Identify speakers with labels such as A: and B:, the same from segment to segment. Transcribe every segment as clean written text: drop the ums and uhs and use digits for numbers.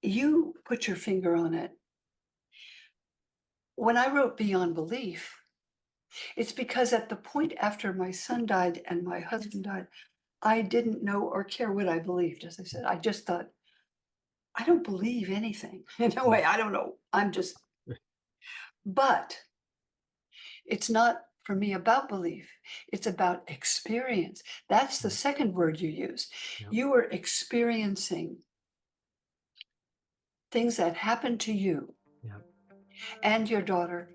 A: You put your finger on it. When I wrote Beyond Belief, it's because at the point after my son died and my husband died, I didn't know or care what I believed, as I said. I just thought, I don't believe anything. In a way, I don't know. I'm just, but it's not for me about belief. It's about experience. That's the
B: Mm,
A: second word you use.
B: yep,
A: You were experiencing things that happened to you
B: yep,
A: and your daughter,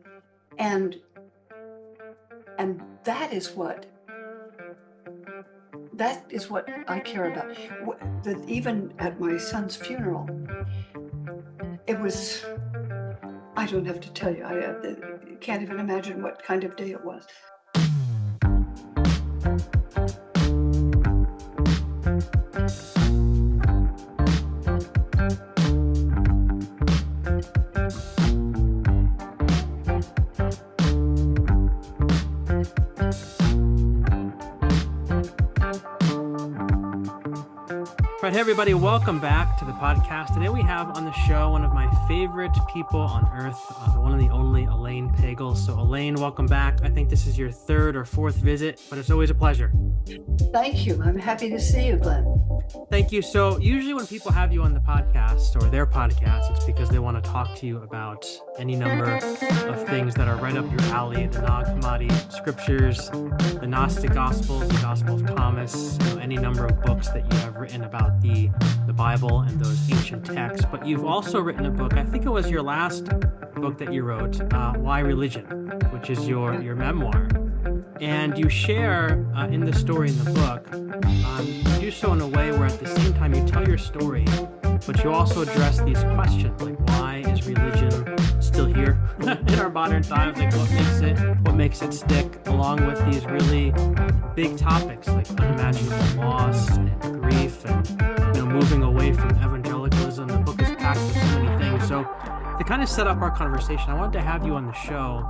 A: and and that is what I care about. That even at my son's funeral, it was, I don't have to tell you, can't even imagine what kind of day it was.
B: Right, hey everybody, welcome back to the podcast. Today we have on the show one of my favorite people on earth, the one and the only Elaine Pagels. So Elaine, welcome back. I think this is your third or fourth visit, but it's always a pleasure.
A: Thank you. I'm happy to see you, Glenn.
B: Thank you. So usually when people have you on the podcast or their podcast, it's because they want to talk to you about any number of things that are right up your alley: the Nag Hammadi scriptures, the Gnostic Gospels, the Gospel of Thomas, any number of books that you have written about the Bible and those ancient texts. But you've also written a book. I think it was your last book that you wrote, Why Religion, which is your memoir. And you share in the story in the book, you do so in a way where at the same time you tell your story, but you also address these questions like, why is religion still here in our modern times? Like, what makes it stick, along with these really big topics like unimaginable loss and grief and moving away from evangelicalism. The book is packed with so many things. So to kind of set up our conversation, I wanted to have you on the show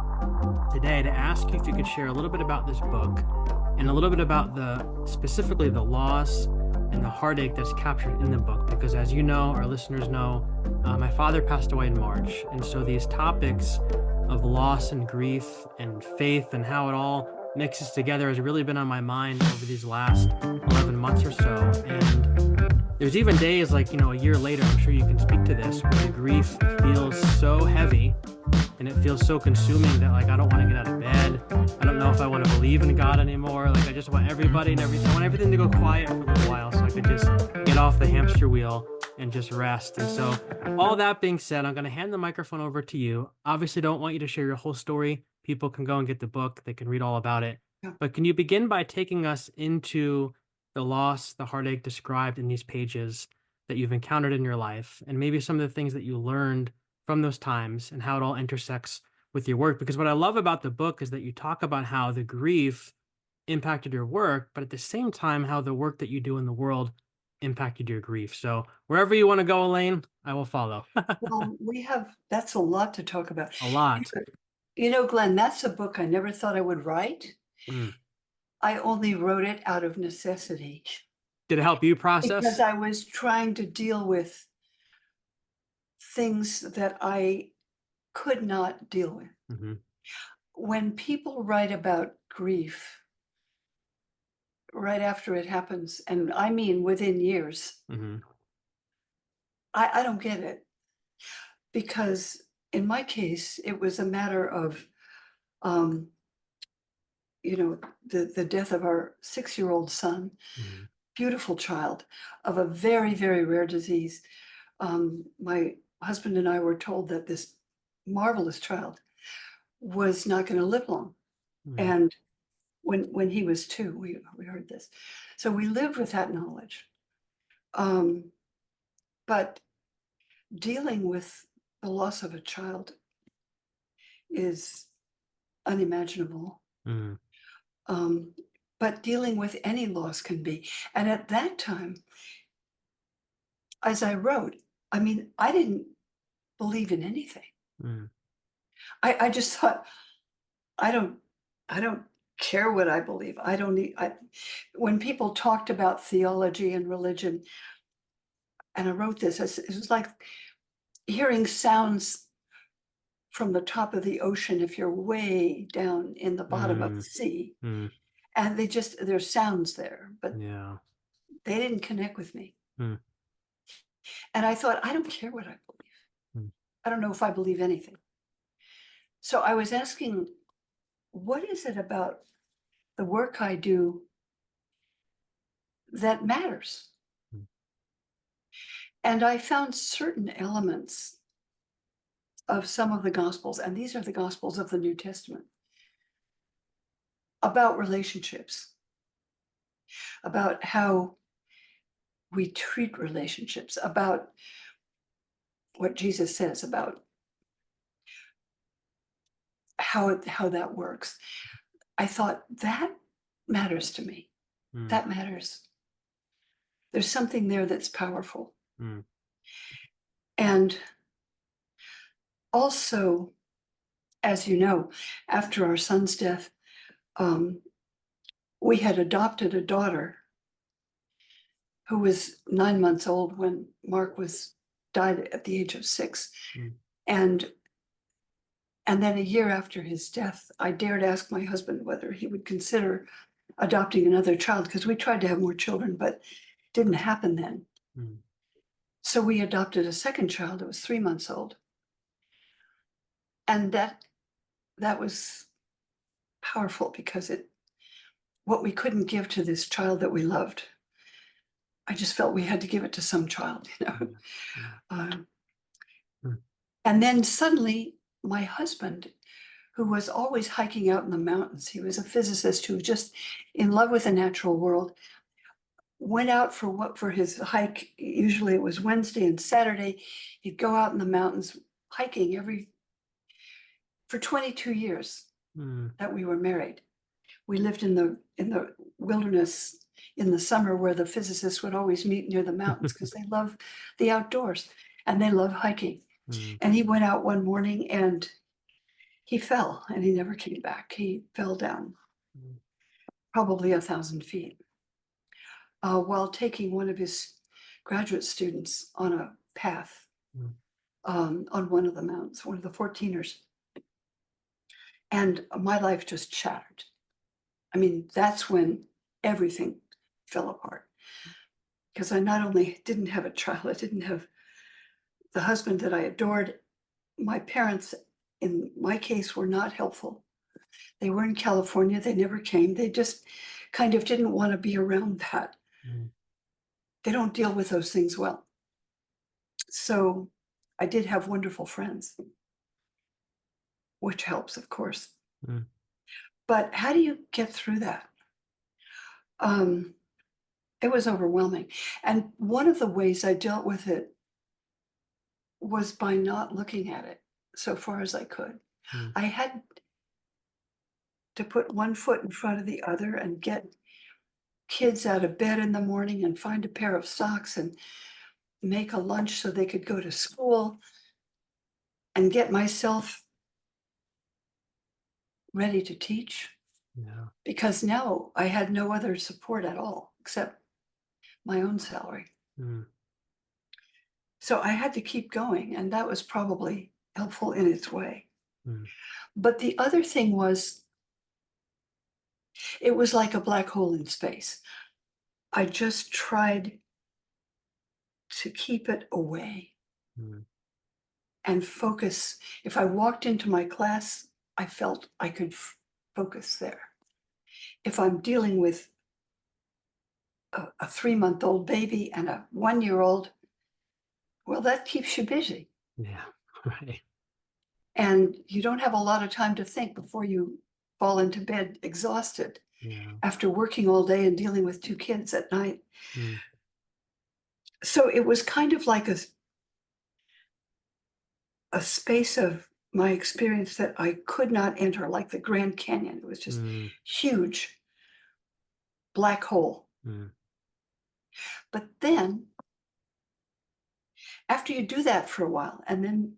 B: today to ask you if you could share a little bit about this book and a little bit about specifically the loss and the heartache that's captured in the book. Because as you know, our listeners know, my father passed away in March. And so these topics of loss and grief and faith and how it all mixes together has really been on my mind over these last 11 months or so. And there's even days like, a year later, I'm sure you can speak to this, where the grief feels so heavy and it feels so consuming that like I don't want to get out of bed. I don't know if I want to believe in God anymore. Like I just want everybody and everything. I want everything to go quiet for a little while so I could just get off the hamster wheel and just rest. And so all that being said, I'm going to hand the microphone over to you. Obviously don't want you to share your whole story. People can go and get the book. They can read all about it.
A: Yeah.
B: But can you begin by taking us into the loss, the heartache described in these pages that you've encountered in your life, and maybe some of the things that you learned from those times and how it all intersects with your work? Because what I love about the book is that you talk about how the grief impacted your work, but at the same time, how the work that you do in the world impacted your grief. So wherever you want to go, Elaine, I will follow.
A: Well, that's a lot to talk about.
B: A lot.
A: Glenn, that's a book I never thought I would write.
B: Mm.
A: I only wrote it out of necessity
B: Did it help you
A: because
B: process?
A: I was trying to deal with things that I could not deal with.
B: Hmm.
A: When people write about grief right after it happens, and I mean within years,
B: Hmm.
A: I don't get it, because in my case, it was a matter of, um, the death of our 6-year-old son,
B: Hmm.
A: beautiful child of a very, very rare disease. My husband and I were told that this marvelous child was not going to live long.
B: Hmm.
A: And when he was 2, we heard this. So we lived with that knowledge. Um, but dealing with the loss of a child is unimaginable.
B: Hmm.
A: Um, but dealing with any loss can be. And at that time, as I wrote, I mean, I didn't believe in anything.
B: Hmm.
A: I just thought, I don't I don't care what I believe. I don't need I when people talked about theology and religion, And I wrote this as it was like hearing sounds from the top of the ocean if you're way down in the bottom of the
B: Mm,
A: sea.
B: mm,
A: And there's sounds there, but
B: yeah.
A: they didn't connect with me.
B: Mm,
A: And I thought, I don't care what I believe.
B: mm,
A: I don't know if I believe anything. So I was asking, what is it about the work I do that matters?
B: mm,
A: And I found certain elements of some of the gospels, and these are the gospels of the New Testament, about relationships, about how we treat relationships, about what Jesus says about how that works. I thought that matters to me.
B: mm,
A: That matters. There's something there that's powerful.
B: mm,
A: And also, as you know, after our son's death, um, we had adopted a daughter who was 9 months old when Mark was died at the age of 6.
B: mm,
A: And and then a year after his death, I dared ask my husband whether he would consider adopting another child because we tried to have more children, but it didn't happen then.
B: mm,
A: So we adopted a second child that was 3 months old. And that was powerful because it what we couldn't give to this child that we loved, I just felt we had to give it to some child, you know.
B: yeah. Yeah.
A: Um,
B: Mm,
A: and then suddenly, my husband, who was always hiking out in the mountains, he was a physicist who was just in love with the natural world, went out for his hike. Usually it was Wednesday and Saturday. He'd go out in the mountains hiking every for 22 years
B: mm,
A: that we were married. We lived in the wilderness in the summer where the physicists would always meet near the mountains because they love the outdoors and they love hiking.
B: mm,
A: And he went out one morning and he fell and he never came back. He fell down
B: mm,
A: probably 1,000 feet while taking one of his graduate students on a path
B: mm,
A: on one of the mountains, one of the 14ers. And my life just shattered. I mean, that's when everything fell apart because I not only didn't have a child, I didn't have the husband that I adored. My parents, in my case, were not helpful. They were in California, they never came. They just kind of didn't want to be around that.
B: mm,
A: They don't deal with those things well. So I did have wonderful friends, which helps, of course.
B: mm,
A: But how do you get through that? Um, it was overwhelming. And one of the ways I dealt with it was by not looking at it so far as I could.
B: mm,
A: I had to put one foot in front of the other and get kids out of bed in the morning and find a pair of socks and make a lunch so they could go to school and get myself ready to teach
B: yeah.
A: because now I had no other support at all except my own salary.
B: Mm,
A: So I had to keep going, and that was probably helpful in its way.
B: mm,
A: But the other thing was, it was like a black hole in space. I just tried to keep it away
B: mm,
A: and focus. If I walked into my class, I felt I could focus there. If I'm dealing with a 3-month-old baby and a 1-year-old, well, that keeps you busy.
B: yeah. Right.
A: And you don't have a lot of time to think before you fall into bed exhausted
B: Yeah.
A: after working all day and dealing with 2 kids at night.
B: Mm,
A: So it was kind of like a space of my experience that I could not enter, like the Grand Canyon. It was just
B: mm,
A: huge black hole.
B: mm,
A: But then after you do that for a while, and then,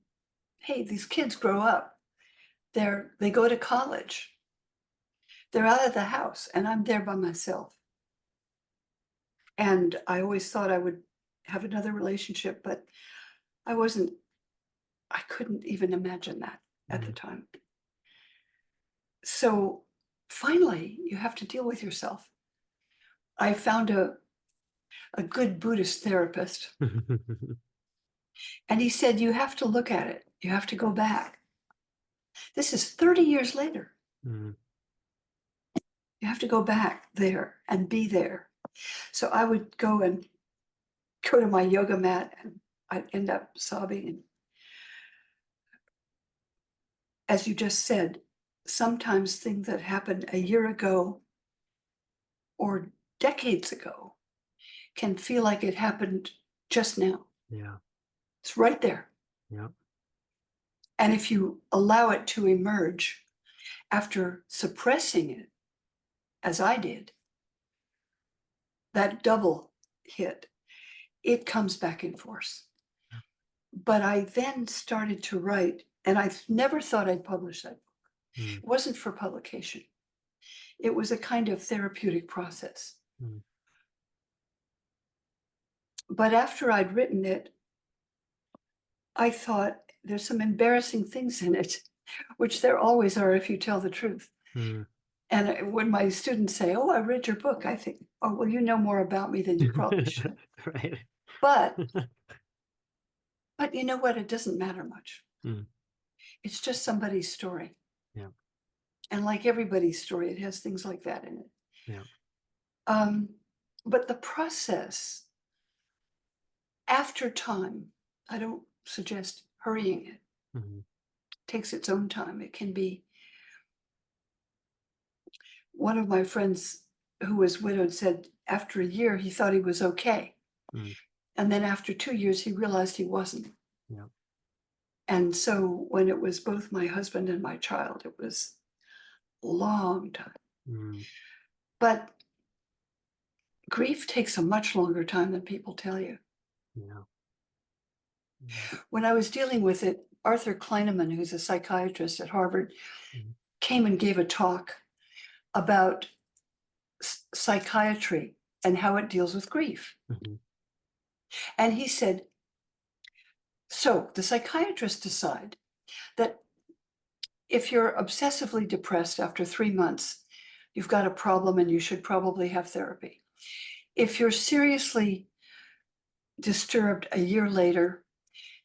A: hey, these kids grow up, they go to college, they're out of the house, and I'm there by myself. And I always thought I would have another relationship, but I wasn't, I couldn't even imagine that at the
B: Mm.
A: time. So finally, you have to deal with yourself. I found a good Buddhist therapist, and he said, you have to look at it. You have to go back. This is 30 years later.
B: Mm.
A: You have to go back there and be there. So I would go to my yoga mat and I'd end up sobbing. And as you just said, sometimes things that happened a year ago or decades ago can feel like it happened just now.
B: Yeah.
A: It's right there.
B: Yeah.
A: And if you allow it to emerge after suppressing it, as I did, that double hit, it comes back in force. But I then started to write, and I never thought I'd publish that.
B: Mm.
A: It wasn't for publication. It was a kind of therapeutic process.
B: Mm.
A: But after I'd written it, I thought there's some embarrassing things in it, which there always are if you tell the truth.
B: Mm.
A: And when my students say, "Oh, I read your book," I think, "Oh, well, you know more about me than you probably should."
B: Right.
A: But you know what? It doesn't matter much.
B: Mm.
A: It's just somebody's story.
B: Yeah.
A: And like everybody's story, it has things like that in it.
B: Yeah.
A: Um, but the process after time, I don't suggest hurrying it.
B: Mhm.
A: Takes its own time. It can be one of my friends who was widowed said after a year he thought he was okay.
B: Mm.
A: And then after 2 years he realized he wasn't.
B: Yeah.
A: And so when it was both my husband and my child, it was a long time.
B: Mm.
A: But grief takes a much longer time than people tell you.
B: Yeah. Yeah.
A: When I was dealing with it, Arthur Kleineman, who's a psychiatrist at Harvard,
B: Mhm.
A: came and gave a talk about psychiatry and how it deals with grief.
B: Mhm.
A: And he said, so the psychiatrists decide that if you're obsessively depressed after 3 months, you've got a problem and you should probably have therapy. If you're seriously disturbed a year later,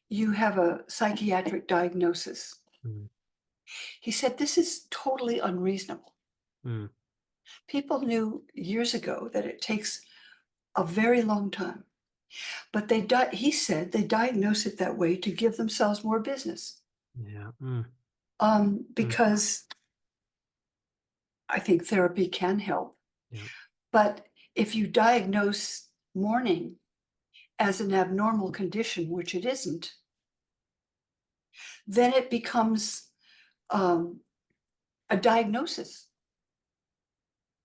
A: you have a psychiatric diagnosis.
B: Mm.
A: He said, this is totally unreasonable.
B: Mm.
A: People knew years ago that it takes a very long time, but he said they diagnose it that way to give themselves more business.
B: Yeah. Mm. Mm.
A: Because I think therapy can help.
B: Yeah.
A: But if you diagnose mourning as an abnormal condition, which it isn't, then it becomes um, a diagnosis,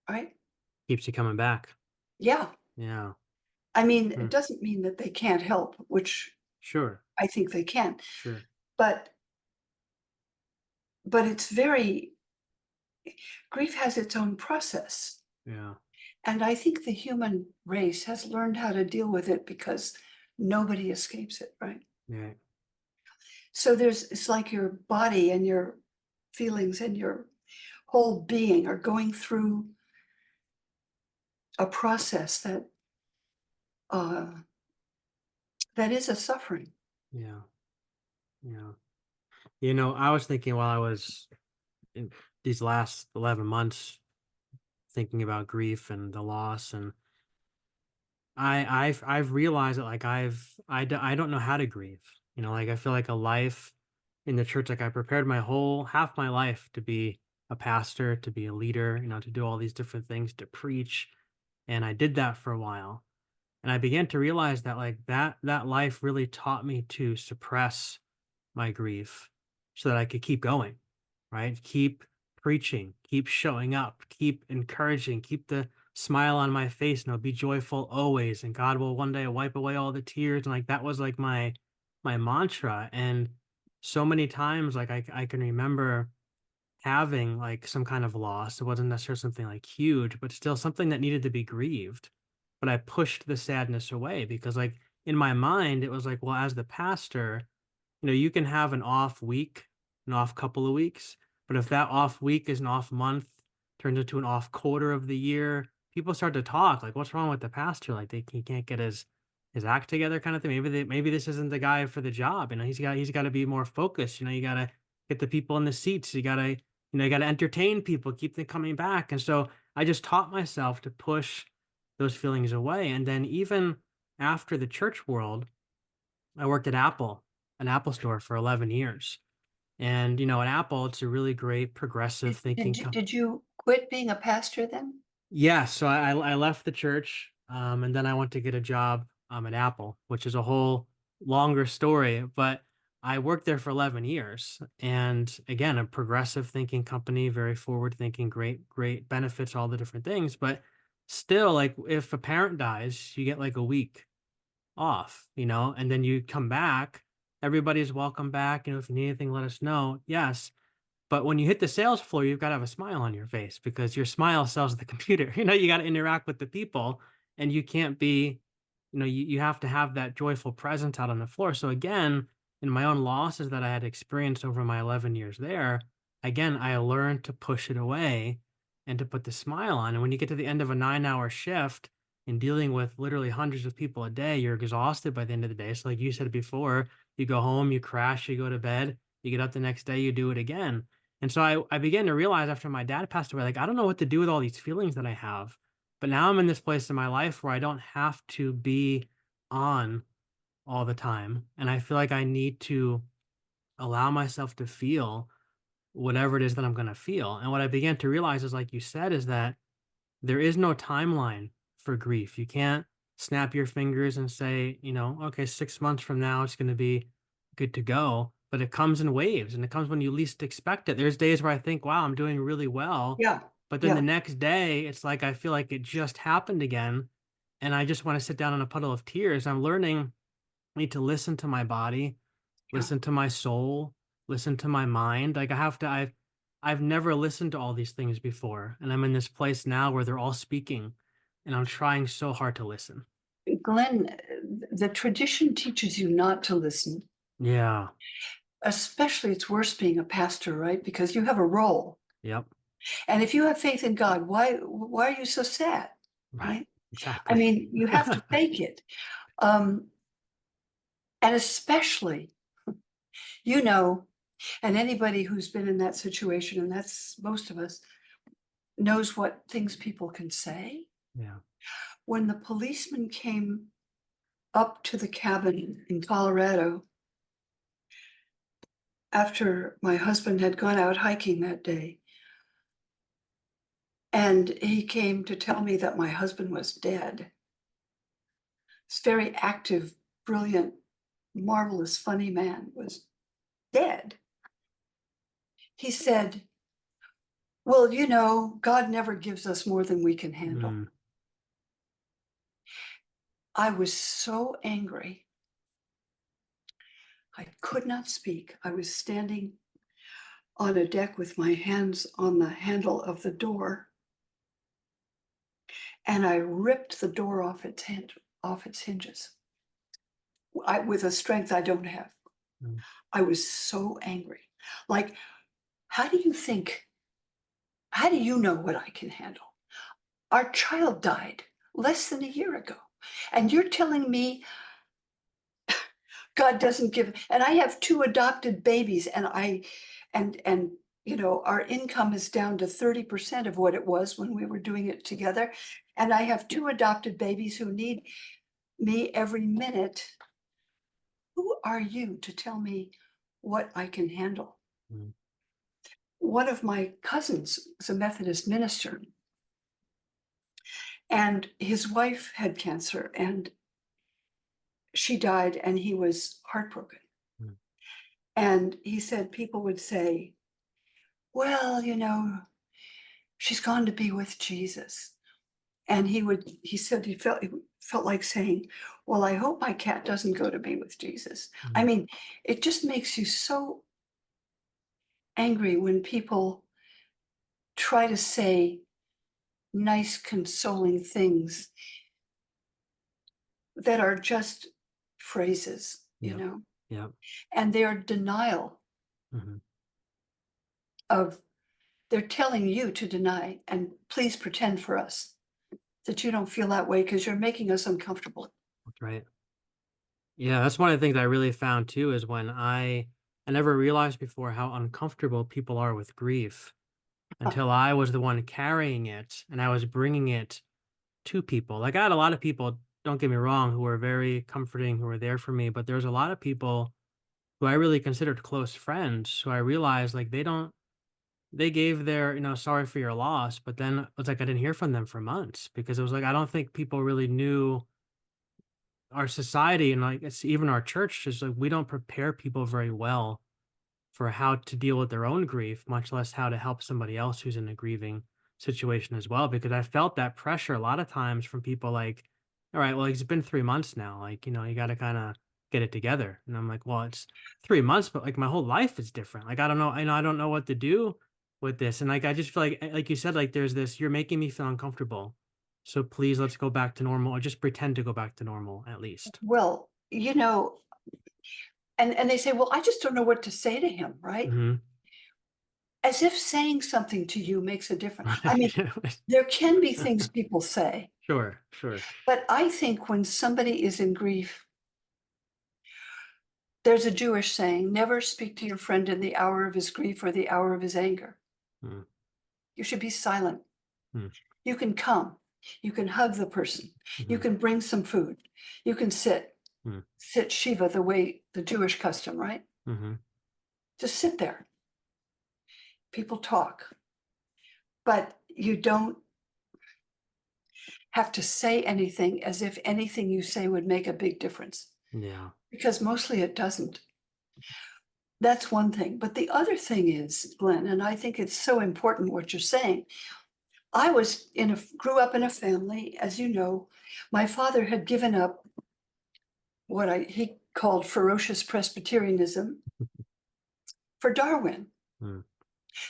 A: right?
B: Keeps you coming back.
A: Yeah.
B: Yeah.
A: I mean, it
B: Mm.
A: doesn't mean that they can't help, which
B: Sure.
A: I think they can,
B: Sure.
A: but it's very, grief has its own process.
B: Yeah.
A: And I think the human race has learned how to deal with it because nobody escapes it, right?
B: Yeah.
A: So it's like your body and your feelings and your whole being are going through a process uh, that is a suffering.
B: Yeah. Yeah. I was thinking while I was in these last 11 months thinking about grief and the loss, and I've realized that like I don't know how to grieve. Like I feel like a life in the church, like I prepared my whole half my life to be a pastor, to be a leader, to do all these different things, to preach. And I did that for a while. And I began to realize that like that life really taught me to suppress my grief so that I could keep going, right? Keep preaching, keep showing up, keep encouraging, keep the smile on my face, be joyful always. And God will one day wipe away all the tears. And like that was like my mantra. And so many times, like I can remember having like some kind of loss. It wasn't necessarily something like huge, but still something that needed to be grieved. But I pushed the sadness away because like in my mind, it was like, well, as the pastor, you can have an off week, an off couple of weeks, but if that off week is an off month, turns into an off quarter of the year, people start to talk like, "What's wrong with the pastor? Like, he can't get his act together," kind of thing. Maybe this isn't the guy for the job. He's got to be more focused. You got to get the people in the seats. You got to entertain people, keep them coming back. And so I just taught myself to push those feelings away. And then even after the church world, I worked at Apple, an Apple store for 11 years. And, at Apple, it's a really great progressive thinking
A: Did you quit being a pastor then?
B: Yeah, so I left the church, and then I went to get a job, at Apple, which is a whole longer story, but I worked there for 11 years. And again, a progressive thinking company, very forward thinking, great benefits, all the different things. But still, like if a parent dies, you get like a week off, and then you come back, everybody's welcome back. If you need anything, let us know. Yes. But when you hit the sales floor, you've got to have a smile on your face because your smile sells the computer. You got to interact with the people and you can't be, you have to have that joyful presence out on the floor. So again, in my own losses that I had experienced over my 11 years there, again, I learned to push it away and to put the smile on. And when you get to the end of a 9-hour shift and dealing with literally hundreds of people a day, you're exhausted by the end of the day. So like you said before, you go home, you crash, you go to bed, you get up the next day, you do it again. And so I began to realize after my dad passed away, like, I don't know what to do with all these feelings that I have. But now I'm in this place in my life where I don't have to be on all the time. And I feel like I need to allow myself to feel whatever it is that I'm going to feel. And what I began to realize is, like you said, is that there is no timeline for grief. You can't snap your fingers and say, okay, 6 months from now, it's going to be good to go. But it comes in waves and it comes when you least expect it. There's days where I think, wow, I'm doing really well.
A: Yeah,
B: But then the
A: yeah.
B: next day, it's like I feel like it just happened again. And I just want to sit down in a puddle of tears. I'm learning I need to listen to my body,
A: Yeah.
B: listen to my soul, listen to my mind. Like I've never listened to all these things before. And I'm in this place now where they're all speaking and I'm trying so hard to listen.
A: Glenn, the tradition teaches you not to listen.
B: Yeah.
A: Especially it's worse being a pastor, right? Because you have a role.
B: Yep.
A: And if you have faith in God, why are you so sad?
B: Right.
A: Right? I
B: Exactly.
A: mean, you have to fake it. Um, and especially, you know, and anybody who's been in that situation, and that's most of us, knows what things people can say.
B: Yeah.
A: When the policeman came up to the cabin in Colorado after my husband had gone out hiking that day, and he came to tell me that my husband was dead. This very active, brilliant, marvelous, funny man was dead. He said, "Well, God never gives us more than we can handle."
B: Mm,
A: I was so angry. I could not speak. I was standing on a deck with my hands on the handle of the door, and I ripped the door off its hinges. With a strength I don't have.
B: mm,
A: I was so angry. Like, how do you think? How do you know what I can handle? Our child died less than a year ago, and you're telling me God doesn't give. And I have two adopted babies, and our income is down to 30% of what it was when we were doing it together. And I have two adopted babies who need me every minute. Who are you to tell me what I can handle?
B: mm,
A: One of my cousins is a Methodist minister, and his wife had cancer, and she died, and he was heartbroken.
B: mm,
A: And he said people would say, well, she's gone to be with Jesus. And he said he felt like saying, well, I hope my cat doesn't go to be with Jesus. I
B: mm,
A: mean, it just makes you so angry when people try to say nice, consoling things that are just phrases,
B: Yep. Yep.
A: and their denial
B: Mhm.
A: of they're telling you to deny and please pretend for us that you don't feel that way because you're making us uncomfortable.
B: That's right. Yeah, that's one of the things I really found too is when I never realized before how uncomfortable people are with grief until I was the one carrying it and I was bringing it to people. Like I had a lot of people, don't get me wrong, who were very comforting, who were there for me, but there's a lot of people who I really considered close friends who I realized like they gave their, sorry for your loss, but then it's like I didn't hear from them for months because it was like I don't think people really knew our society and like it's even our church, just like we don't prepare people very well for how to deal with their own grief, much less how to help somebody else who's in a grieving situation as well. Because I felt that pressure a lot of times from people like, all right, well, it's been 3 months now. Like, you got to kind of get it together. And I'm like, well, it's 3 months, but like my whole life is different. Like, I don't know, I don't know what to do with this. And like, I just feel like you said, like, there's this, you're making me feel uncomfortable. So please let's go back to normal or just pretend to go back to normal at least.
A: Well, and they say, "Well, I just don't know what to say to him," right?
B: Hmm.
A: As if saying something to you makes a difference. I mean, there can be things people say,
B: Sure, sure.
A: but I think when somebody is in grief, there's a Jewish saying, "Never speak to your friend in the hour of his grief or the hour of his anger."
B: Mm,
A: You should be silent.
B: mm,
A: You can come, you can hug the person, you
B: mhm,
A: can bring some food, you can
B: mm,
A: sit Shiva the way the Jewish custom, right?
B: mhm.
A: Just sit there. People talk, but you don't have to say anything as if anything you say would make a big difference,
B: Yeah.
A: because mostly it doesn't. That's one thing. But the other thing is, Glenn, and I think it's so important what you're saying. Grew up in a family, as you know, my father had given up what he called ferocious Presbyterianism for Darwin.
B: Mm,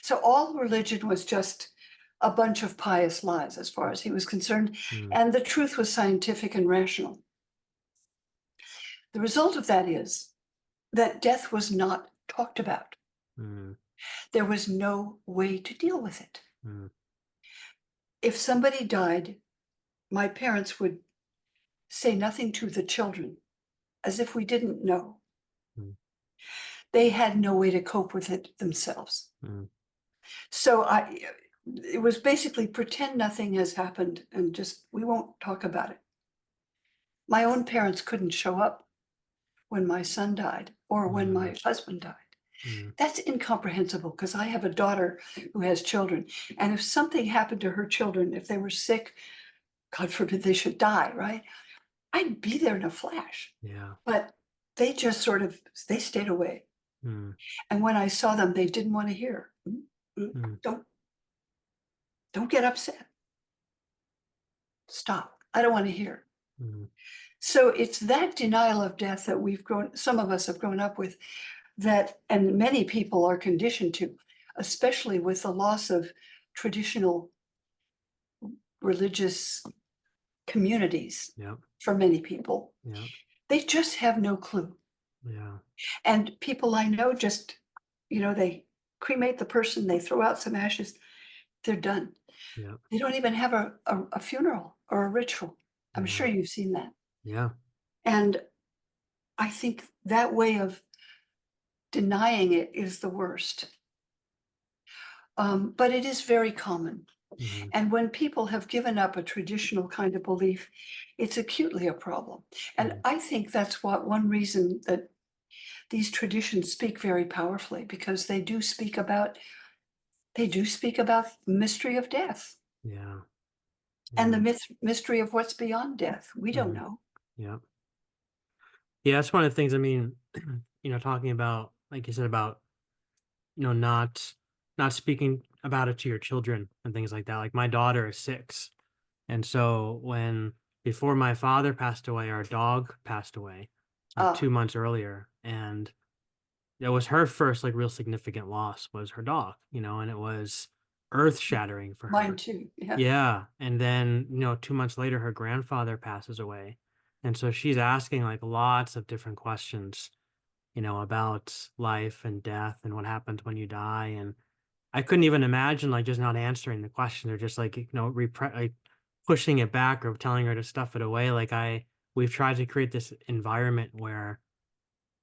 A: So all religion was just a bunch of pious lies as far as he was concerned,
B: mm,
A: and the truth was scientific and rational. The result of that is that death was not talked about.
B: mm,
A: There was no way to deal with it.
B: mm,
A: If somebody died, my parents would say nothing to the children, as if we didn't know.
B: mm,
A: They had no way to cope with it themselves.
B: mm,
A: So it was basically pretend nothing has happened and just we won't talk about it. My own parents couldn't show up when my son died or when
B: mm,
A: my husband died.
B: mm.
A: That's incomprehensible because I have a daughter who has children. And if something happened to her children, if they were sick, God forbid they should die, right? I'd be there in a flash.
B: Yeah.
A: But they just they stayed away.
B: Mm,
A: And when I saw them, they didn't want to hear. Mm,
B: mm,
A: Don't don't get upset. Stop. I don't want to hear.
B: mm,
A: So it's that denial of death that some of us have grown up with that, and many people are conditioned to, especially with the loss of traditional religious communities
B: yep,
A: for many people.
B: yep,
A: They just have no clue.
B: yeah,
A: And people I know just, they cremate the person, they throw out some ashes, they're done.
B: yep,
A: They don't even have a funeral or a ritual. I'm
B: yeah,
A: sure you've seen that.
B: yeah,
A: And I think that way of denying it is the worst. But it is very common.
B: mhm,
A: And when people have given up a traditional kind of belief, it's acutely a problem. And
B: mm,
A: I think that's one reason that these traditions speak very powerfully because they do speak about mystery of death
B: yeah,
A: and
B: yeah,
A: the mystery of what's beyond death. We don't
B: mhm,
A: know.
B: yep. Yeah, that's one of the things, I mean, talking about, like you said, about, not speaking about it to your children and things like that. Like my daughter is 6. And so before my father passed away, our dog passed away like
A: Ah,
B: 2 months earlier. And it was her first like real significant loss was her dog, and it was earth shattering for
A: mine
B: her.
A: too. Yeah.
B: Yeah. And then, 2 months later, her grandfather passes away. And so she's asking like lots of different questions, about life and death and what happens when you die. And I couldn't even imagine like just not answering the question or just like, like pushing it back or telling her to stuff it away. We've tried to create this environment where,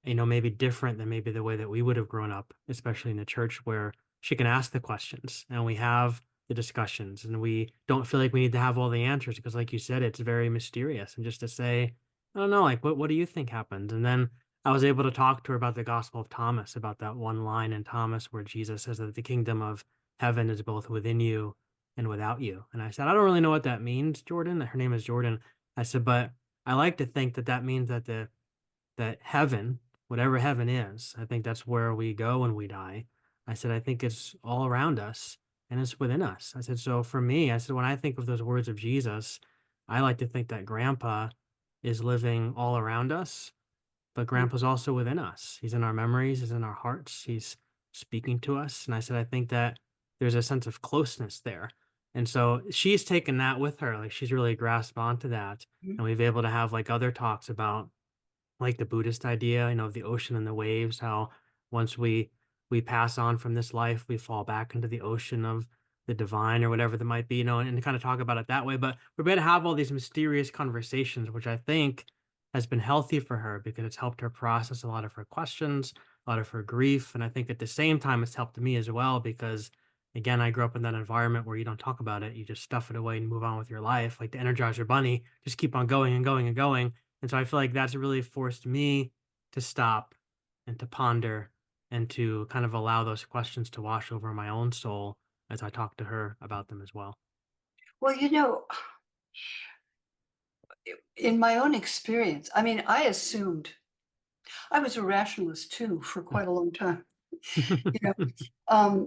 B: maybe different than maybe the way that we would have grown up, especially in the church where she can ask the questions and we have the discussions and we don't feel like we need to have all the answers because like you said, it's very mysterious. And just to say, I don't know, like what do you think happened? And then I was able to talk to her about the Gospel of Thomas, about that one line in Thomas where Jesus says that the kingdom of heaven is both within you and without you. And I said, I don't really know what that means, Jordan. Her name is Jordan. I said, but I like to think that that means that that heaven, whatever heaven is, I think that's where we go when we die. I said, I think it's all around us and it's within us. I said, so for me, I said, when I think of those words of Jesus, I like to think that grandpa is living all around us, but grandpa's also within us. He's in our memories, he's in our hearts, he's speaking to us. And I said, I think that there's a sense of closeness there. And so she's taken that with her. Like she's really grasped onto that.
A: Mhm.
B: And we've able to have like other talks about like the Buddhist idea, of the ocean and the waves, how once we pass on from this life, we fall back into the ocean of the divine or whatever that might be, and kind of talk about it that way. But we're going to have all these mysterious conversations, which I think has been healthy for her because it's helped her process a lot of her questions, a lot of her grief. And I think at the same time, it's helped me as well because again, I grew up in that environment where you don't talk about it. You just stuff it away and move on with your life. Like the Energizer Bunny, just keep on going and going and going. And so I feel like that's really forced me to stop and to ponder and to kind of allow those questions to wash over my own soul as I talk to her about them as well.
A: Well, in my own experience, I mean, I assumed I was a rationalist too for quite a long time. You know,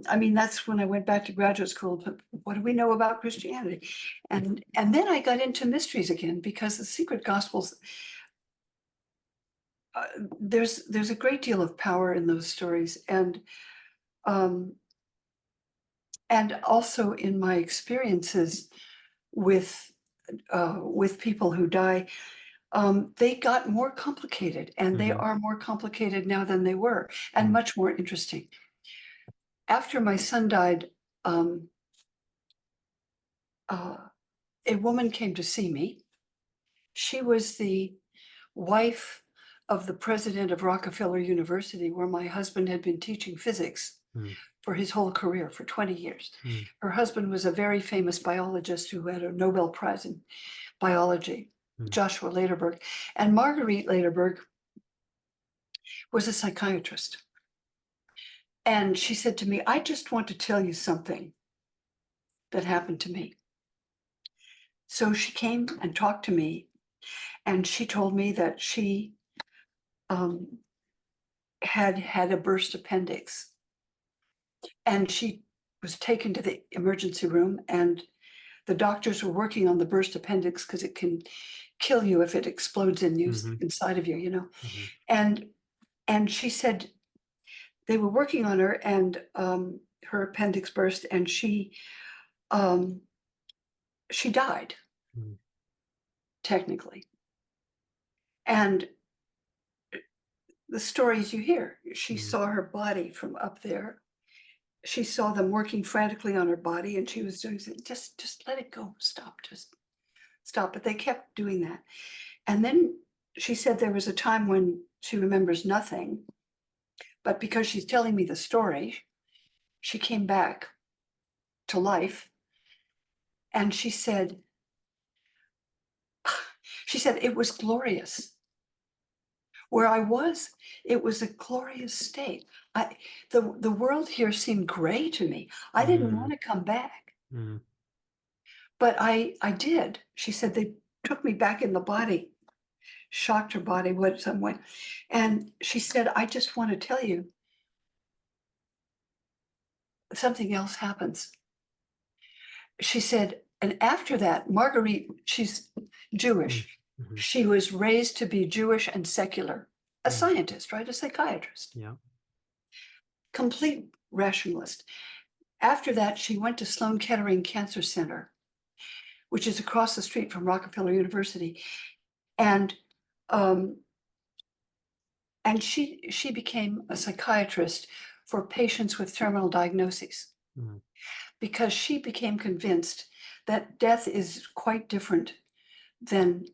A: I mean, that's when I went back to graduate school. But what do we know about Christianity? And then I got into mysteries again because the secret gospels. Uh, there's a great deal of power in those stories, um, and also in my experiences with with people who die. They got more complicated, and they
B: Mhm,
A: are more complicated now than they were, and
B: mm,
A: much more interesting. After my son died, um, uh, a woman came to see me. She was the wife of the president of Rockefeller University, where my husband had been teaching physics
B: mm,
A: for his whole career for 20 years.
B: mm,
A: Her husband was a very famous biologist who had a Nobel Prize in biology,
B: mm,
A: Joshua Lederberg. And Marguerite Lederberg was a psychiatrist. And she said to me, I just want to tell you something that happened to me. So she came and talked to me, and she told me that she um, had had a burst appendix, and she was taken to the emergency room, and the doctors were working on the burst appendix because it can kill you if it explodes in you
B: mhm,
A: inside of you.
B: mhm,
A: And and she said they were working on her, and her appendix burst, and um, she died
B: mm,
A: technically. And the stories you hear, she
B: mm,
A: saw her body from up there. She saw them working frantically on her body, and she was doing, just let it go, stop, just stop. But they kept doing that. And then she said there was a time when she remembers nothing, but because she's telling me the story, she came back to life, and she said it was glorious. Where I was, it was a glorious state. I the world here seemed gray to me. I didn't
B: mm,
A: want to come back,
B: mm,
A: but I did. She said they took me back in the body, shocked her body what some way, and she said, "I just want to tell you something else happens." She said, and after that, Marguerite, she's
B: mm,
A: Jewish.
B: mhm,
A: She was raised to be Jewish and secular, a
B: mm,
A: scientist, right? A psychiatrist,
B: yeah,
A: complete rationalist. After that, she went to Sloan Kettering Cancer Center, which is across the street from Rockefeller University. And Um, and she became a psychiatrist for patients with terminal diagnoses
B: Mm.
A: because she became convinced that death is quite different than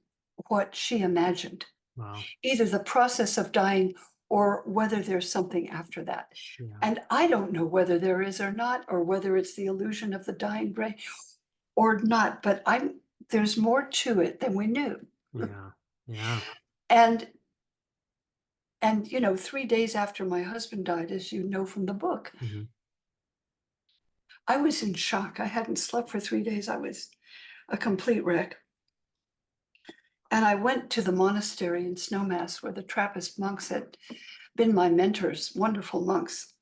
A: what she imagined.
B: Wow.
A: Either the process of dying or whether there's something after that.
B: Yeah.
A: And I don't know whether there is or not, or whether it's the illusion of the dying brain or not, but there's more to it than we knew.
B: Yeah. Yeah.
A: And and 3 days after my husband died, as you know from the book,
B: Mhm.
A: I was in shock. I hadn't slept for 3 days. I was a complete wreck. And I went to the monastery in Snowmass where the Trappist monks had been my mentors, wonderful monks,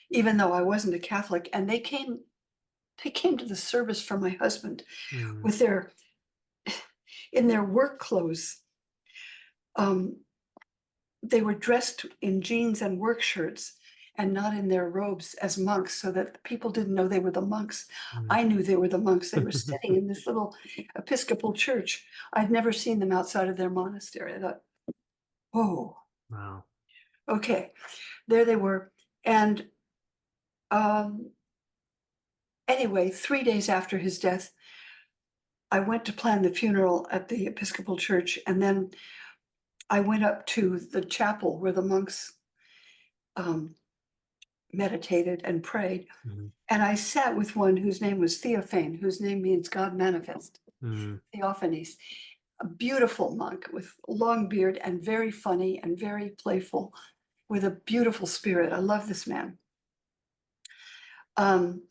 A: even though I wasn't a Catholic. And they came to the service for my husband
B: Mm.
A: with their in their work clothes. Um, they were dressed in jeans and work shirts and not in their robes as monks, so that the people didn't know they were the monks.
B: Mm.
A: I knew they were the monks. They were sitting in this little Episcopal church. I'd never seen them outside of their monastery. I thought, "Whoa,
B: Wow.
A: okay." There they were. And um, anyway, 3 days after his death, I went to plan the funeral at the Episcopal church, and then I went up to the chapel where the monks um, meditated and prayed.
B: Mhm.
A: And I sat with one whose name was Theophane, whose name means God manifest,
B: Mm.
A: Theophanes, a beautiful monk with long beard and very funny and very playful, with a beautiful spirit. I love this man. Um,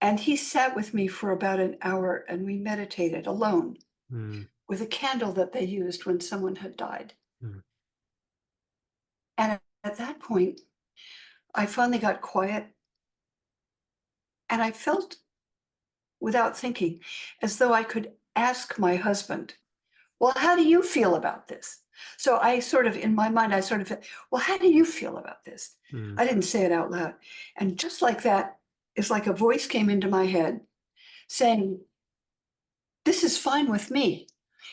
A: and he sat with me for about an hour and we meditated alone
B: Mm.
A: with a candle that they used when someone had died.
B: Mm.
A: And at that point, I finally got quiet and I felt, without thinking, as though I could ask my husband, "Well, how do you feel about this?" So I sort of, in my mind, I sort of, "Well, how do you feel about this?"
B: Mm.
A: I didn't say it out loud. And just like that, it's like a voice came into my head saying, "This is fine with me.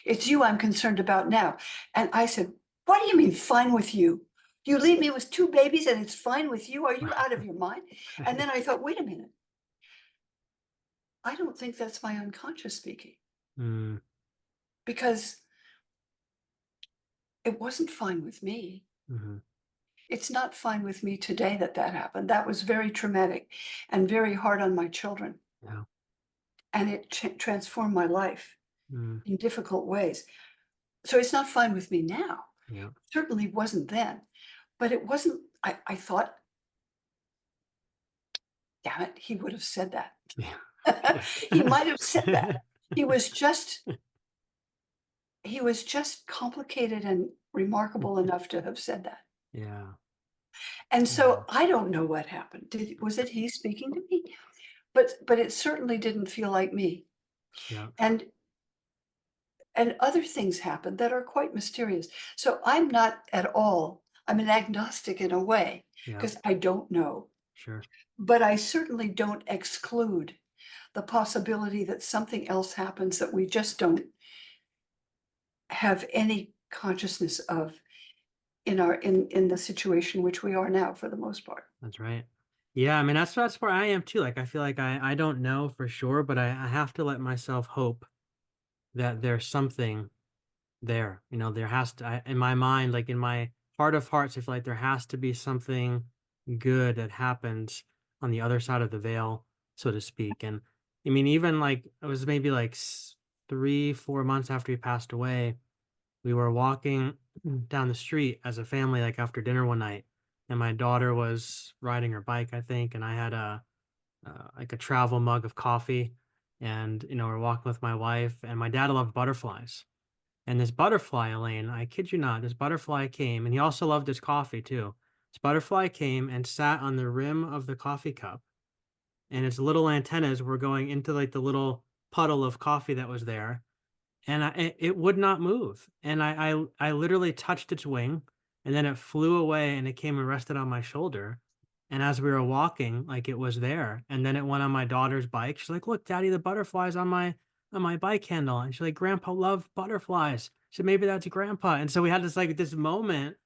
A: It's you I'm concerned about now." And I said, "What do you mean, fine with you? You leave me with 2 babies and it's fine with you? Are you out of your mind?" And then I thought, wait a minute. I don't think that's my unconscious speaking
B: Mm.
A: because it wasn't fine with me.
B: Mhm.
A: It's not fine with me today that that happened. That was very traumatic and very hard on my children.
B: Yeah.
A: And it transformed my life
B: Mm.
A: in difficult ways. So it's not fine with me now.
B: Yeah.
A: Certainly wasn't then. But it wasn't, I thought, damn it, he would have said that.
B: Yeah.
A: He might have said that.
B: Yeah.
A: He was just he was just complicated and remarkable enough to have said that.
B: Yeah.
A: And so
B: Yeah.
A: I don't know what happened. Was it he speaking to me? But it certainly didn't feel like me.
B: Yeah.
A: And and other things happened that are quite mysterious. So I'm not at all, I'm an agnostic in a way
B: Yeah.
A: because I don't know.
B: Sure.
A: But I certainly don't exclude the possibility that something else happens that we just don't have any consciousness of in the situation which we are now for the most part.
B: That's right. Yeah, I mean, that's where I am too. Like, I feel like I don't know for sure, but I have to let myself hope that there's something there. There has to, in my mind, like in my heart of hearts, I feel like there has to be something good that happens on the other side of the veil, so to speak. And I mean, even like it was maybe like 3, 4 months after he passed away, we were walking down the street as a family, like after dinner one night, and my daughter was riding her bike, I think, and I had a like a travel mug of coffee, and we're walking with my wife, and my dad loved butterflies, and this butterfly, Elaine, I kid you not, this butterfly came, and he also loved his coffee too. This butterfly came and sat on the rim of the coffee cup, and its little antennas were going into like the little puddle of coffee that was there, and it would not move. And I literally touched its wing, and then it flew away, and it came and rested on my shoulder. And as we were walking, like it was there. And then it went on my daughter's bike. She's like, "Look, Daddy, the butterflies on my bike handle." And she's like, "Grandpa loved butterflies." So maybe that's grandpa. And so we had this moment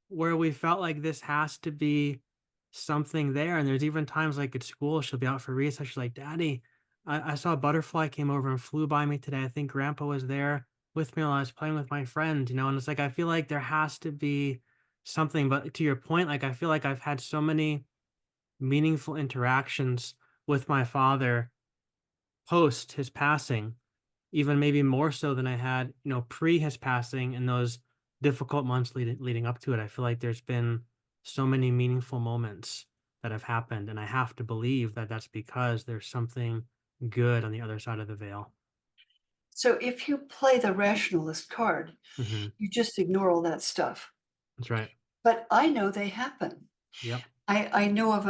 B: where we felt like this has to be something there. And there's even times like at school, she'll be out for recess. She's like, Daddy, I saw a butterfly came over and flew by me today. I think grandpa was there with me while I was playing with my friend, and it's like I feel like there has to be something. But to your point, like I feel like I've had so many meaningful interactions with my father post his passing, even maybe more so than I had, pre his passing in those difficult months leading up to it. I feel like there's been so many meaningful moments that have happened, and I have to believe that that's because there's something good on the other side of the veil.
A: So if you play the rationalist card,
B: Hmm.
A: you just ignore all that stuff.
B: That's right.
A: But I know they happen.
B: Yep.
A: I know of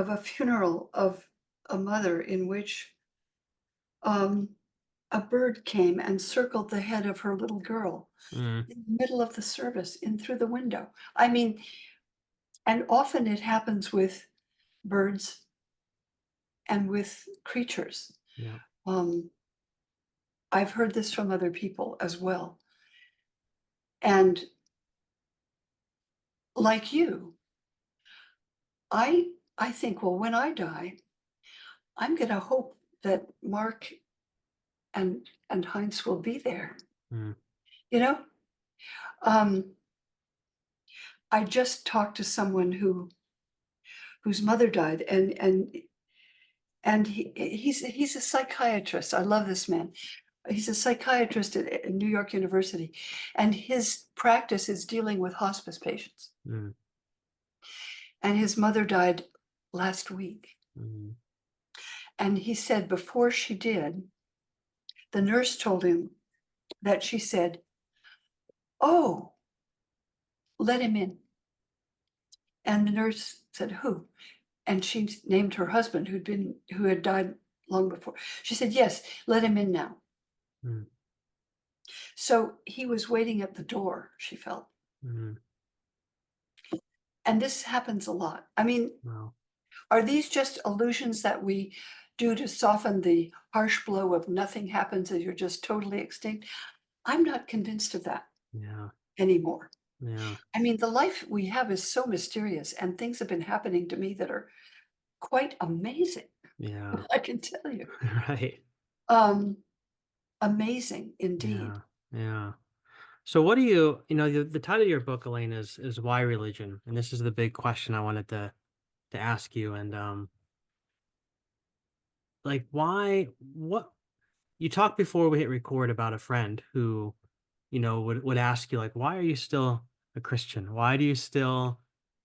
A: a funeral of a mother in which, um, a bird came and circled the head of her little girl
B: Mm,
A: in the middle of the service in through the window. I mean, and often it happens with birds and with creatures.
B: yep.
A: Um, I've heard this from other people as well. And like you, I think, well, when I die, I'm gonna hope that Mark and Heinz will be there,
B: Mm,
A: you know? Um, I just talked to someone whose mother died, and he's a psychiatrist. I love this man. He's a psychiatrist at New York University, and his practice is dealing with hospice patients.
B: mm,
A: And his mother died last week.
B: mm,
A: And he said before she did, the nurse told him that she said, "Oh, let him in." And the nurse said, "Who?" And she named her husband who had died long before. She said, "Yes, let him in now."
B: mm,
A: So he was waiting at the door, she felt.
B: mm.
A: And this happens a lot. I mean,
B: Wow.
A: are these just illusions that we do to soften the harsh blow of nothing happens and you're just totally extinct? I'm not convinced of that
B: Yeah.
A: anymore.
B: Yeah.
A: I mean, the life we have is so mysterious, and things have been happening to me that are quite amazing,
B: Yeah.
A: I can tell you.
B: Right.
A: Um, Amazing indeed.
B: Yeah. Yeah. So what do the title of your book, Elaine, is Why Religion? And this is the big question I wanted to ask you. And like why what you talked before we hit record about a friend who, would ask you like, why are you still a Christian? Why do you still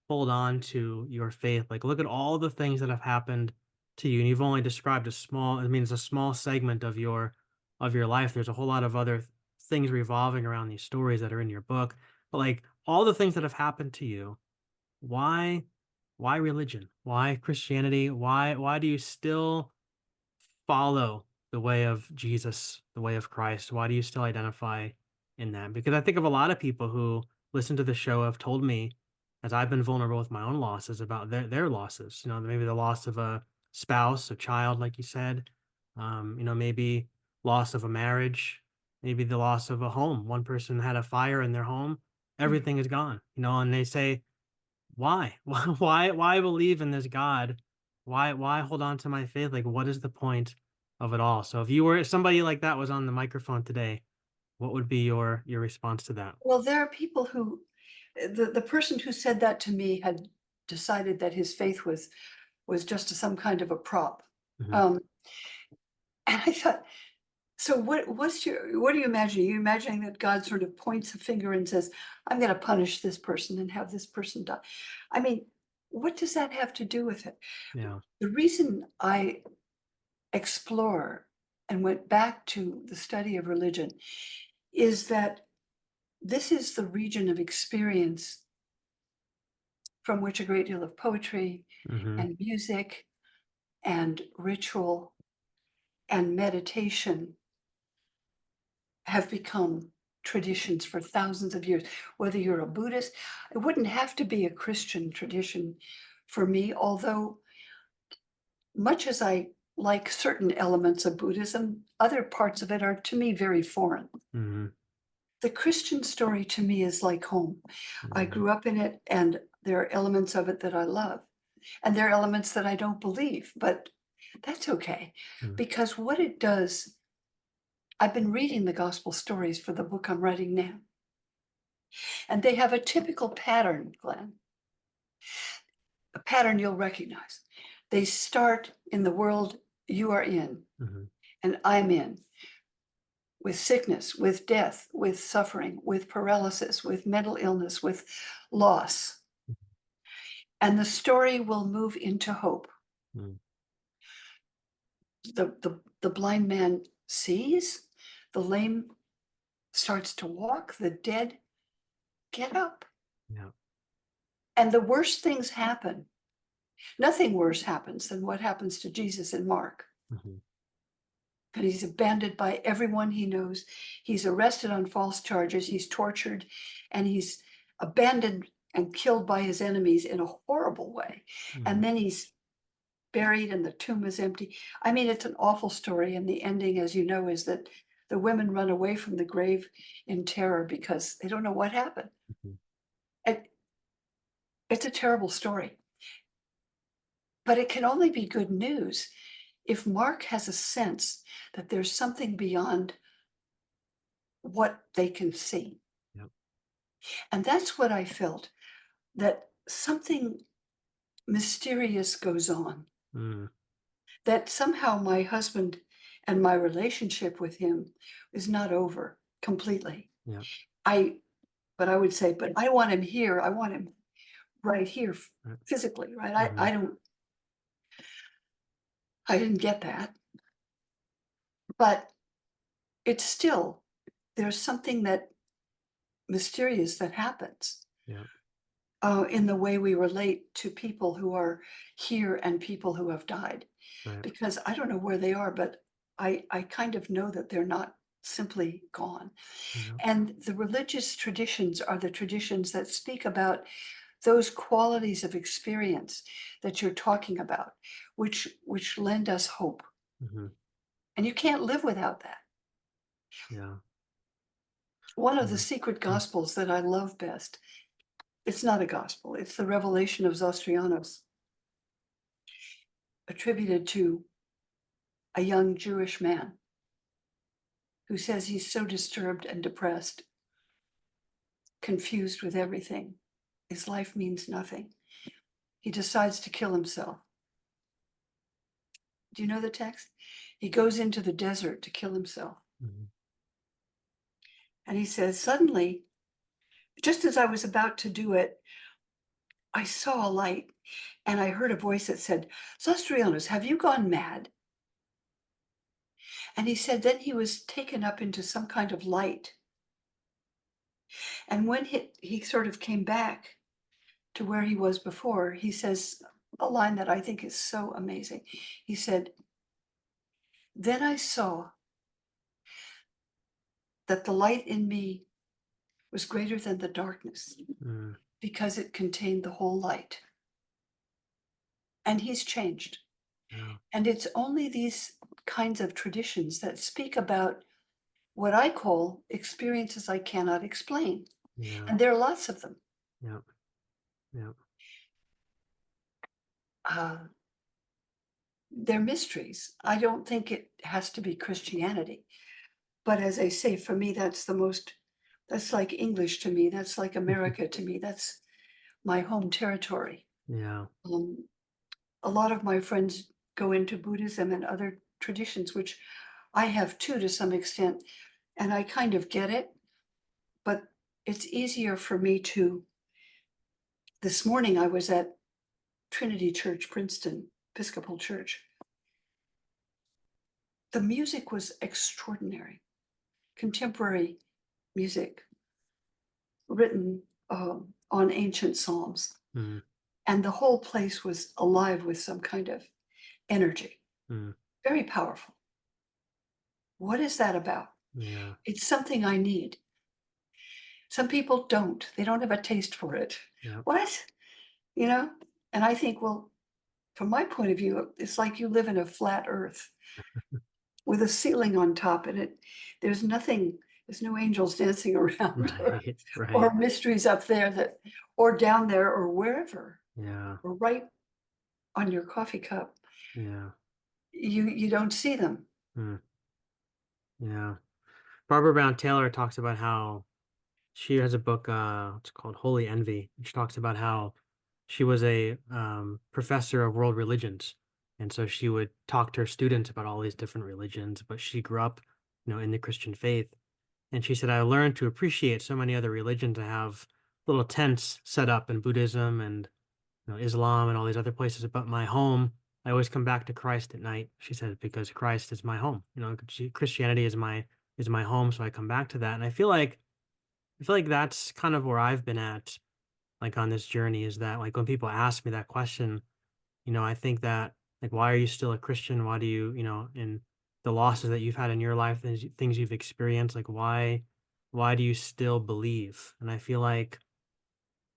B: hold on to your faith? Like look at all the things that have happened to you. And you've only described it's a small segment of your life. There's a whole lot of other things revolving around these stories that are in your book. But like all the things that have happened to you, why why religion? Why Christianity? Why do you still follow the way of Jesus, the way of Christ? Why do you still identify in that? Because I think of a lot of people who listen to the show have told me, as I've been vulnerable with my own losses, about their losses. Maybe the loss of a spouse, a child, like you said. Maybe loss of a marriage, maybe the loss of a home. One person had a fire in their home,
A: Mm.
B: everything is gone. And they say, why? Why believe in this God? Why hold on to my faith? Like, what is the point of it all? So if somebody like that was on the microphone today, what would be your response to that?
A: Well, there are people who the person who said that to me had decided that his faith was just some kind of a prop.
B: Mhm.
A: Um, and I thought, so what do you imagine? Are you imagining that God sort of points a finger and says, "I'm gonna punish this person and have this person die?" I mean, what does that have to do with it?
B: Yeah.
A: The reason I explore and went back to the study of religion is that this is the region of experience from which a great deal of poetry
B: Mhm.
A: and music and ritual and meditation have become traditions for thousands of years. Whether you're a Buddhist, it wouldn't have to be a Christian tradition for me, although much as I like certain elements of Buddhism, other parts of it are to me very foreign.
B: Mhm.
A: The Christian story to me is like home. I
B: Mm,
A: grew up in it, and there are elements of it that I love, and there are elements that I don't believe, but that's okay
B: mm,
A: because what it does, I've been reading the gospel stories for the book I'm writing now, and they have a typical pattern, Glenn, a pattern you'll recognize. They start in the world you are in
B: mhm,
A: and I'm in, with sickness, with death, with suffering, with paralysis, with mental illness, with loss. And the story will move into hope.
B: mm,
A: The blind man sees, the lame starts to walk, the dead get up.
B: yeah,
A: And the worst things happen. Nothing worse happens than what happens to Jesus in Mark.
B: mhm,
A: And he's abandoned by everyone he knows. He's arrested on false charges. He's tortured and he's abandoned and killed by his enemies in a horrible way.
B: mm,
A: And then he's buried and the tomb is empty. I mean, it's an awful story. And the ending, as you know, is that the women run away from the grave in terror because they don't know what happened.
B: mhm,
A: It, it's a terrible story, but it can only be good news if Mark has a sense that there's something beyond what they can see.
B: yep,
A: And that's what I felt, that something mysterious goes on,
B: mm,
A: that somehow my husband and my relationship with him is not over completely.
B: yep,
A: I but I would say, but I want him here. I want him right here
B: right,
A: physically, right?
B: mhm,
A: I didn't get that. But it's still there's something that mysterious that happens
B: yep,
A: in the way we relate to people who are here and people who have died.
B: right,
A: Because I don't know where they are, but I kind of know that they're not simply gone.
B: yep,
A: And the religious traditions are the traditions that speak about those qualities of experience that you're talking about, which lend us hope.
B: mhm,
A: And you can't live without that.
B: yeah,
A: One of the
B: yeah,
A: secret
B: mm,
A: gospels that I love best, it's not a gospel, it's the revelation of Zostrianos, attributed to a young Jewish man who says he's so disturbed and depressed, confused with everything. His life means nothing. He decides to kill himself. Do you know the text? He goes into the desert to kill himself.
B: mhm,
A: And he says, suddenly, just as I was about to do it, I saw a light and I heard a voice that said, Zostrianos, have you gone mad? And he said, then he was taken up into some kind of light. And when he sort of came back to where he was before, he says a line that I think is so amazing. He said, then I saw that the light in me was greater than the darkness
B: mm,
A: because it contained the whole light. And he's changed.
B: yeah,
A: And it's only these kinds of traditions that speak about what I call experiences I cannot explain.
B: yeah,
A: And there are lots of them.
B: yep, yep,
A: Uh, they're mysteries. I don't think it has to be Christianity. But as I say, for me, that's like English to me. That's like America to me. That's my home territory.
B: yeah,
A: Um, a lot of my friends go into Buddhism and other traditions, which I have too to some extent, and I kind of get it, but it's easier for me to. This morning I was at Trinity Church, Princeton Episcopal Church. The music was extraordinary, contemporary music written on ancient psalms,
B: mm,
A: and the whole place was alive with some kind of energy,
B: mm,
A: very powerful. What is that about?
B: yeah,
A: It's something I need. Some people don't. They don't have a taste for it.
B: yep,
A: What? You know? And I think, well, from my point of view, it's like you live in a flat earth with a ceiling on top, and there's nothing, There's no angels dancing around
B: Right,
A: or
B: right.
A: mysteries up there that or down there or wherever
B: Yeah,
A: or right on your coffee cup.
B: yeah,
A: You don't see them.
B: mm, yeah. Barbara Brown Taylor talks about how she has a book, it's called Holy Envy. She talks about how she was a professor of world religions. And so she would talk to her students about all these different religions, but she grew up, in the Christian faith. And she said, I learned to appreciate so many other religions. I have little tents set up in Buddhism and Islam and all these other places. But my home, I always come back to Christ at night. She said, because Christ is my home. Christianity is my home. So I come back to that. And I feel like that's kind of where I've been at, like on this journey, is that like when people ask me that question, I think that like, why are you still a Christian? Why do you, in the losses that you've had in your life, things you've experienced, like why do you still believe? And I feel like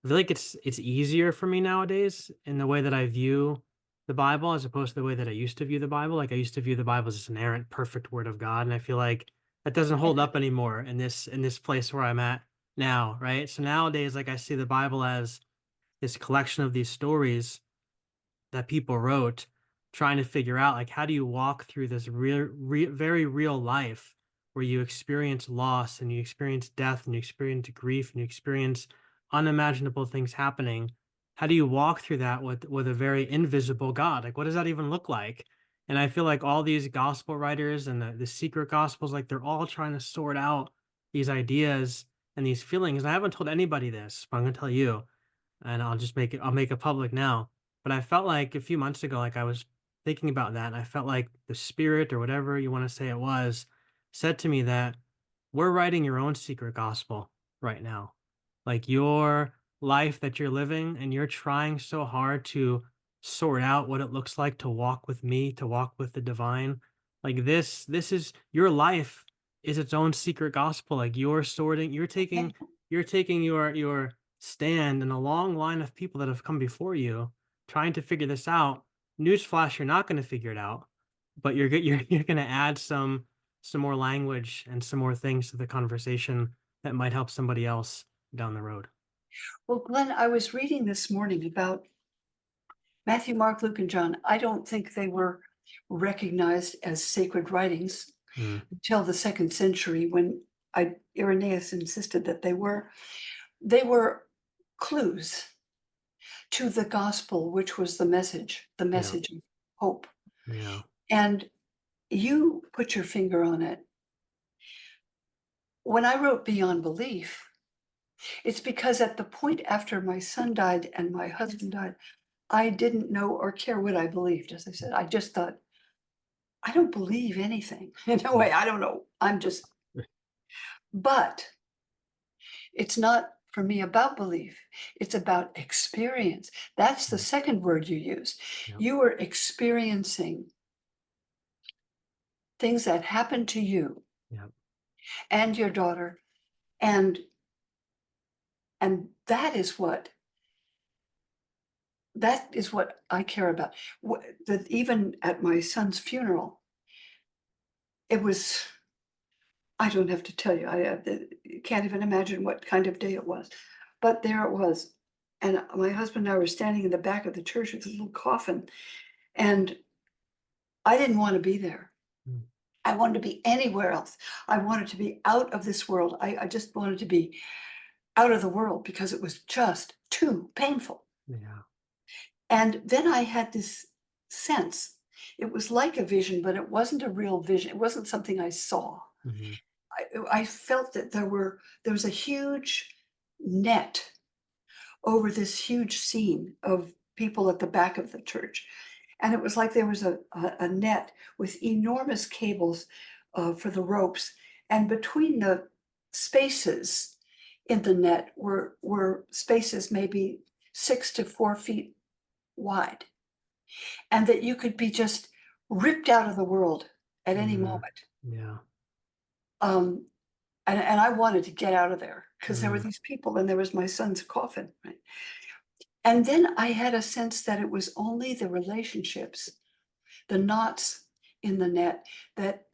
B: it's easier for me nowadays in the way that I view the Bible as opposed to the way that I used to view the Bible. Like I used to view the Bible as this inerrant, perfect word of God, and I feel like that doesn't hold up anymore in this place where I'm at now, right? So nowadays, like I see the Bible as this collection of these stories that people wrote trying to figure out like how do you walk through this very real life where you experience loss and you experience death and you experience grief and you experience unimaginable things happening. How do you walk through that with a very invisible God? Like what does that even look like? And I feel like all these gospel writers and the secret gospels, like they're all trying to sort out these ideas and these feelings. And I haven't told anybody this, but I'm gonna tell you, and I'll make it public now. But I felt like a few months ago, like I was thinking about that, and I felt like the spirit or whatever you want to say it was said to me that we're writing your own secret gospel right now. Like your life that you're living, and you're trying so hard to sort out what it looks like to walk with me, to walk with the divine. Like this is your life is its own secret gospel. Like you're taking your stand in a long line of people that have come before you trying to figure this out. Newsflash, you're not going to figure it out, but you're going to add some more language and some more things to the conversation that might help somebody else down the road.
A: Well, Glenn, I was reading this morning about Matthew, Mark, Luke, and John. I don't think they were recognized as sacred writings
B: Mm,
A: until the second century when Irenaeus insisted that they were. They were clues to the gospel, which was the
B: yeah,
A: message of hope.
B: yeah,
A: And you put your finger on it. When I wrote Beyond Belief, it's because at the point after my son died and my husband died, I didn't know or care what I believed. As I said, I just thought, I don't believe anything. In a
B: mm,
A: way, I don't know. But it's not for me about belief. It's about experience. That's the
B: mm,
A: second word you use.
B: yep,
A: You are experiencing things that happened to you
B: yep,
A: and your daughter, and that is what I care about. That even at my son's funeral, it was. I don't have to tell you. You can't even imagine what kind of day it was, but there it was, and my husband and I were standing in the back of the church with a little coffin, and I didn't want to be there.
B: mm,
A: I wanted to be anywhere else. I wanted to be out of this world. I just wanted to be out of the world because it was just too painful.
B: yeah,
A: And then I had this sense. It was like a vision, but it wasn't a real vision. It wasn't something I saw.
B: mhm,
A: I felt that there was a huge net over this huge scene of people at the back of the church. And it was like there was a net with enormous cables for the ropes. And between the spaces in the net were spaces maybe 6 to 4 feet wide. And that you could be just ripped out of the world at any
B: mm,
A: moment.
B: yeah,
A: Um, and I wanted to get out of there because there were
B: mm,
A: these people and there was my son's coffin, right? And then I had a sense that it was only the relationships, the knots in the net that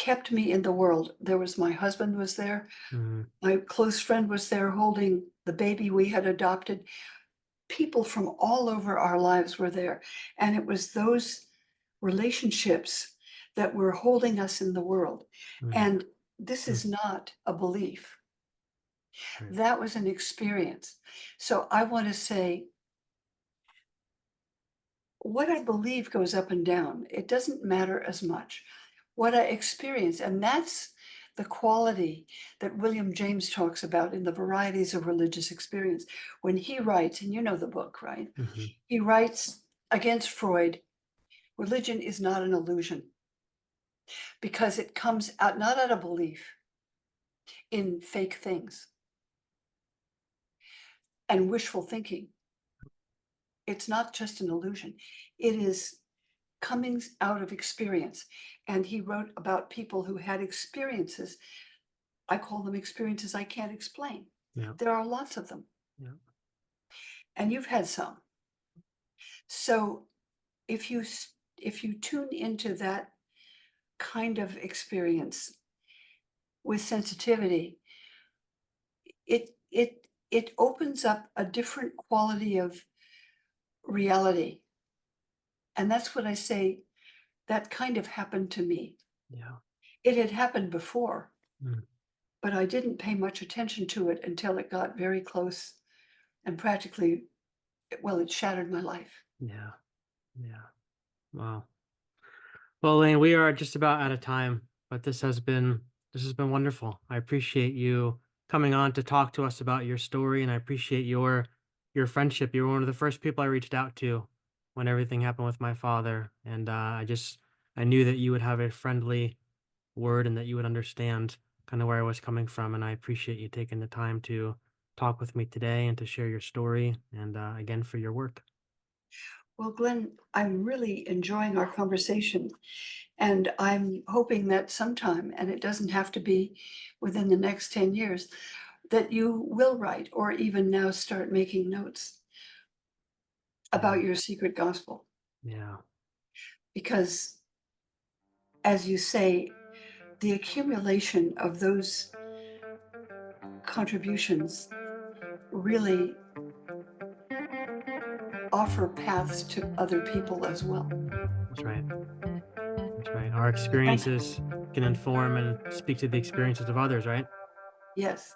A: kept me in the world. There was my husband was there,
B: Mhm.
A: my close friend was there holding the baby we had adopted. People from all over our lives were there, and it was those relationships that were holding us in the world.
B: Mhm.
A: And this
B: Mm.
A: is not a belief.
B: Right.
A: That was an experience. So I want to say what I believe goes up and down. It doesn't matter as much. What I experience, and that's the quality that William James talks about in the varieties of religious experience. When he writes, and you know the book, right?
B: Mhm.
A: He writes against Freud, religion is not an illusion because it comes out not out of belief in fake things and wishful thinking. It's not just an illusion. It is comings out of experience. And he wrote about people who had experiences. I call them experiences I can't explain.
B: Yeah.
A: There are lots of them,
B: Yeah.
A: and you've had some. So if you tune into that kind of experience with sensitivity, it opens up a different quality of reality. And that's what I say that kind of happened to me.
B: Yeah.
A: It had happened before,
B: Mm.
A: but I didn't pay much attention to it until it got very close and practically, well, it shattered my life.
B: Yeah. Yeah. Wow. Well, Elaine, we are just about out of time, but this has been wonderful. I appreciate you coming on to talk to us about your story, and I appreciate your friendship. You were one of the first people I reached out to when everything happened with my father, and I knew that you would have a friendly word and that you would understand kind of where I was coming from, and I appreciate you taking the time to talk with me today and to share your story, and again for your work.
A: Well, Glenn, I'm really enjoying our conversation, and I'm hoping that sometime, and it doesn't have to be within the next 10 years, that you will write or even now start making notes
B: Yeah.
A: about your secret gospel.
B: Yeah.
A: Because, as you say, the accumulation of those contributions really offer paths to other people as well.
B: That's right. That's right. Our
A: Thank you.
B: experiences can inform and speak to the experiences of others, right?
A: Yes.